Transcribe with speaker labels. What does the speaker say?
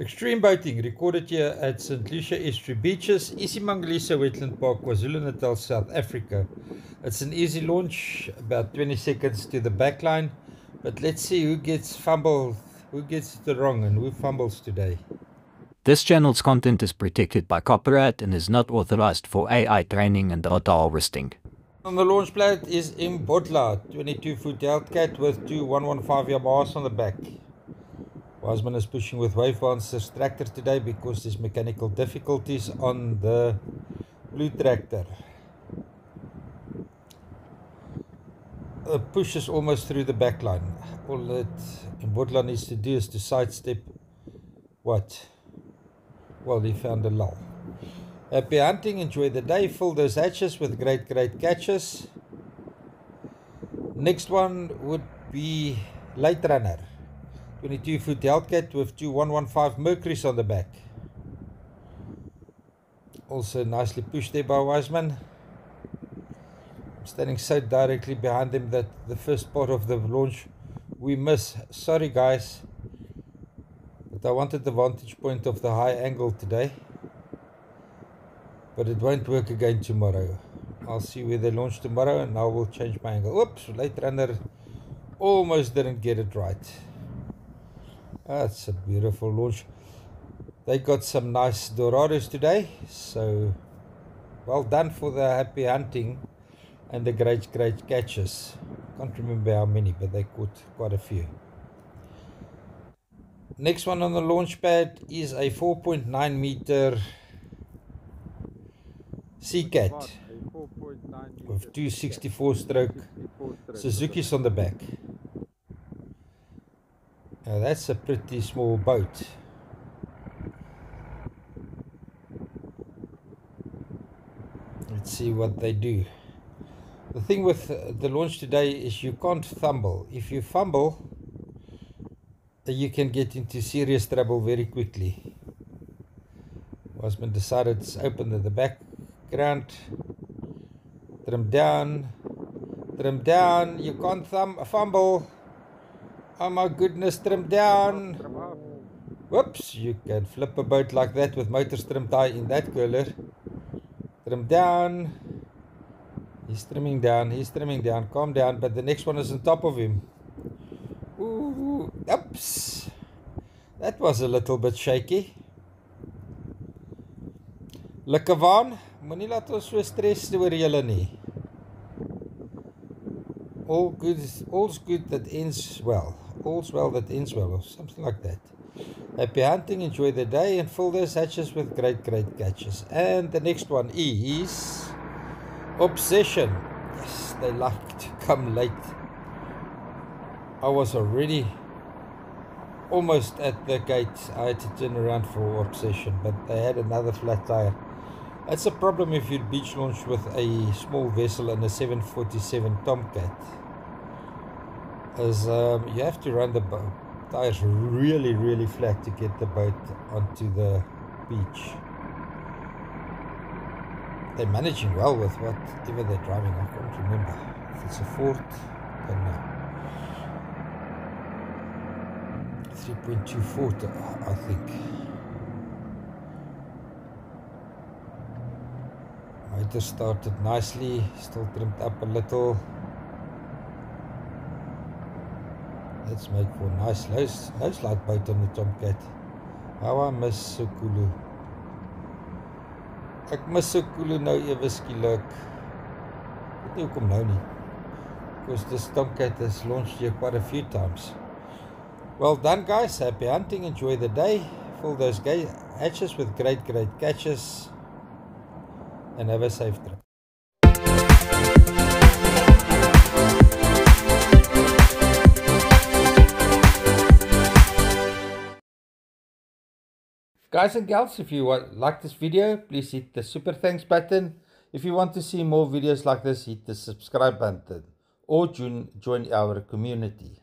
Speaker 1: Extreme boating recorded here at St. Lucia Estuary Beaches, isiMangaliso Wetland Park, KwaZulu-Natal, South Africa. It's an easy launch, about 20 seconds to the back line, but let's see who gets fumbled, who gets it wrong and who fumbles today.
Speaker 2: This channel's content is protected by copyright and is not authorized for AI training and data harvesting.
Speaker 1: On the launch pad is Mbodla, 22-foot Hellcat with two 115 Yamahas on the back. Wiseman is pushing with Wavebans's tractor today because there's mechanical difficulties on the blue tractor. The push is almost through the back line. All that Mbodla needs to do is to sidestep what? Well, he found a lull. Happy hunting, enjoy the day, fill those hatches with great catches. Next one would be Late Runner. 22-foot Hellcat with two 115 Mercuries on the back. Also nicely pushed there by Wiseman. I'm standing so directly behind him that the first part of the launch we miss. Sorry guys, but I wanted the vantage point of the high angle today. But it won't work again tomorrow. I'll see where they launch tomorrow and I will change my angle. Oops, Late Runner almost didn't get it right. That's a beautiful launch. They got some nice Dorados today, so well done for the happy hunting and the great catches. Can't remember how many, but they caught quite a few. Next one on the launch pad is a 4.9 meter Seacat with 264 stroke Suzuki's on the back. Now that's a pretty small boat. Let's see what they do. The thing with the launch today is you can't fumble. If you fumble, you can get into serious trouble very quickly. Wiseman decided to open at the background. Trim down, you can't fumble. Oh my goodness, trim down. Whoops, you can flip a boat like that with motors trimmed high in that curler. Trim down. He's trimming down, calm down, but the next one is on top of him. Ooh, oops. That was a little bit shaky. Lekkevan, moenie laat ons so stres oor julle nie. All's good that ends well. All's well that ends well, or something like that. Happy hunting, enjoy the day, and fill those hatches with great catches. And the next one is Obsession. Yes, they like to come late. I was already almost at the gate. I had to turn around for Obsession, but they had another flat tire. That's a problem if you beach launch with a small vessel and a 747 Tomcat. As you have to run the tires really flat to get the boat onto the beach. They're managing well with whatever they're driving. I can't remember if it's a Ford or no. 3.2 Ford, I think. Motor started nicely, still trimmed up a little. Let's make for a nice low slide boat on the Tomcat. How I miss Sokulu. Ek mis Sokulu nou ewe skielik. Weet nie hoekom nou nie. Because this Tomcat has launched here quite a few times. Well done guys, happy hunting, enjoy the day. Fill those hatches with great catches. And have a safe trip. Guys and gals, if you like this video, please hit the super thanks button. If you want to see more videos like this, hit the subscribe button or join our community.